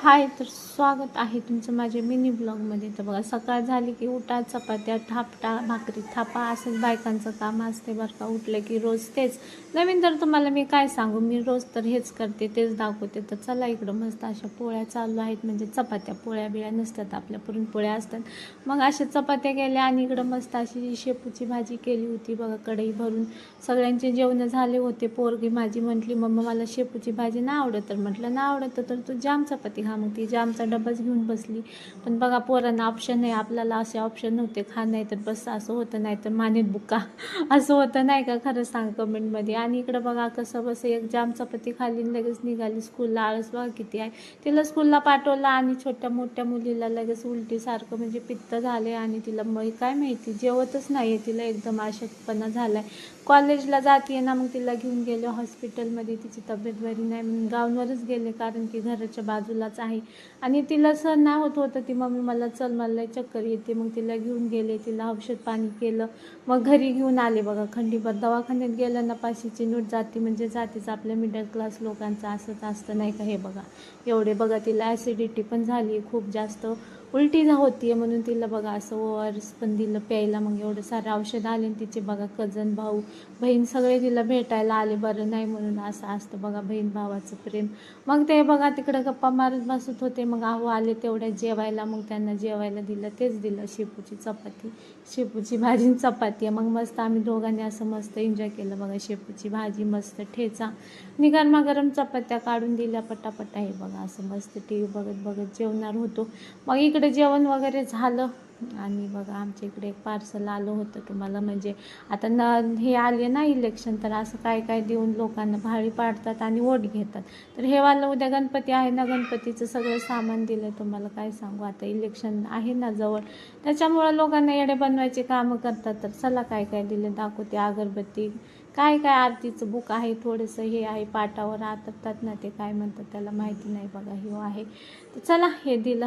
हाय, तर स्वागत आहे तुमचं माझ्या मिनी ब्लॉगमध्ये. तर बघा, सकाळ झाली की उठा, चपात्या थापटा, भाकरी थापा, असंच बायकांचं काम असते बरं का. उठलं की रोज तेच नवीन. तर तुम्हाला मी काय सांगू, मी रोज तर हेच करते, तेच दाखवते. तर चला, इकडं मस्त अशा पोळ्या चालू आहेत, म्हणजे चपात्या, पोळ्या बिळ्या नसतात आपल्या, पुरणपोळ्या असतात. मग अशा चपात्या केल्या आणि इकडं मस्त अशी शेपूची भाजी केली होती बघा, कढई भरून. सगळ्यांचे जेवण झाले होते. पोरगी माझी म्हटली, मम्मा मला शेपूची भाजी नाही आवडत. तर म्हटलं नाही आवडत तर तू जाम चपाती खा. मग ती जामचा डब्बाच घेऊन बसली. पण बघा, पोरांना ऑप्शन नाही, आपल्याला असे ऑप्शन नव्हते. खा नाही तर बस, असं होतं. नाही तर मानेत बुका असं होतं नाही का? खरं सांग कमेंटमध्ये. आणि इकडं बघा कसं बस, एक जाम चपाती खाल्ली लगेच निघाली स्कूलला. आळस बघा किती आहे. तिला स्कूलला पाठवलं आणि छोट्या मोठ्या मुलीला लगेच उलटीसारखं म्हणजे पित्त झाले आणि तिला काय माहिती जेवतच नाही आहे. तिला एकदम अशक्तपणा झाला आहे. कॉलेजला जाते ना, मग तिला घेऊन गेले हॉस्पिटलमध्ये. तिची तब्येत बरी नाही म्हणून गावावरच गेले, कारण की घराच्या बाजूलाच आहे. आणि तिला सहन नाही होतं. ती मम्मी मला चल, मला चक्कर येते. मग तिला घेऊन गेले, तिला औषध पाणी केलं, मग घरी घेऊन आले बघा. खंडीभर दवाखान्यात गेलं ना, पाशीची नूट जाती म्हणजे जातीच. आपल्या मिडल क्लास लोकांचं असंच असतं नाही का? हे बघा, एवढे बघा, तिला ॲसिडिटी पण झाली खूप जास्त, उलटी होती आहे म्हणून तिला बघा असं ORS पण दिलं प्यायला. मग एवढं सारं औषध आले. आणि तिचे बघा कजन, भाऊ, बहीण सगळे तिला भेटायला आले, बरं नाही म्हणून. असं असतं बघा बहीण भावाचं प्रेम. मग ते बघा तिकडं गप्पा मारत बसत होते. मग आहो आले तेवढ्या जेवायला. मग त्यांना जेवायला दिलं, तेच दिलं, शेपूची चपाती, शेपूची भाजी चपाती. मग मस्त आम्ही दोघांनी असं मस्त एन्जॉय केलं बघा. शेपूची भाजी, मस्त ठेचा आणि गरमागरम चपात्या काढून दिल्या पटापटा. हे बघा असं मस्त TV बघत बघत जेवणार होतो. मग इकडे जेवण वगैरे झालं. आणि बघा, आमच्या इकडे एक पार्सल आलं होतं तुम्हाला, म्हणजे आता हे आले ना इलेक्शन, तर असं काय काय देऊन लोकांना भाळी पाडतात आणि वोट घेतात. तर हे वालं उद्या गणपती आहे ना, गणपतीचं सगळं सामान दिलं. तुम्हाला काय सांगू, आता इलेक्शन आहे ना जवळ, त्याच्यामुळं लोकांना येडे बनवायचे कामं करतात. तर चला, काय काय दिलं दाखवते. अगरबत्ती, काय काय आरतीचं बुक आहे, थोडंसं हे आहे, पाटावर आतरतात ना, ते काय म्हणतात त्याला माहिती नाही बघा, हे आहे. तर चला, हे दिलं.